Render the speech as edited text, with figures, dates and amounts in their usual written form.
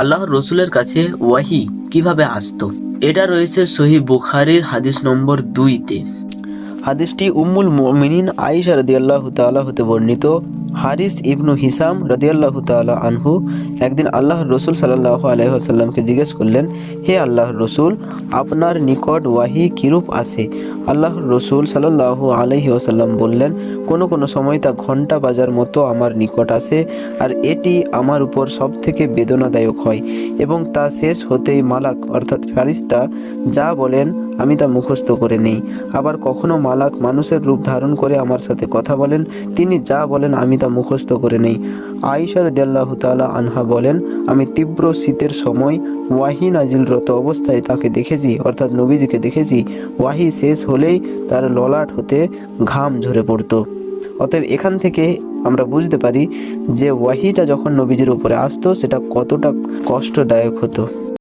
আল্লাহর রসুলের কাছে ওয়াহি কিভাবে আসতো। এটা রয়েছে সহিহ বুখারীর হাদিস নম্বর 2-তে। হাদিসটি উম্মুল মুমিনিন আয়েশা রাদিয়াল্লাহু তাআলা হতে বর্ণিত। হারিস ইবনু হিসাম রাদিয়াল্লাহু তাআলা আনহু একদিন আল্লাহর রসুল সাল্লাল্লাহু আলাইহি ওয়াসাল্লামকে জিজ্ঞেস করলেন, হে আল্লাহর রসুল, আপনার নিকট ওয়াহি কিরূপ আসে? আল্লাহর রসুল সাল্লাল্লাহু আলাইহি ওয়াসাল্লাম বললেন, কোনো কোনো সময় তা ঘণ্টা বাজার মতো আমার নিকট আসে, আর এটি আমার উপর সবথেকে বেদনাদায়ক হয়, এবং তা শেষ হতেই মালাক অর্থাৎ ফারিস্তা যা বলেন আমি তা মুখস্থ করে নেই। আবার কখনো মালাক মানুষের রূপ ধারণ করে আমার সাথে কথা বলেন, তিনি যা বলেন আমি তা মুখস্থ করে নেই। আয়েশা রাদিয়াল্লাহু তাআলা আনহা বলেন, আমি তীব্র শীতের সময় ওয়াহি নাজিলরত অবস্থায় তাকে দেখেছি, অর্থাৎ নবীজিকে দেখেছি। ওয়াহি শেষ হলেই তার ললাট হতে ঘাম ঝরে পড়তো। অতএব এখান থেকে আমরা বুঝতে পারি যে ওয়াহিটা যখন নবীজির উপরে আসতো সেটা কতটা কষ্টদায়ক হতো।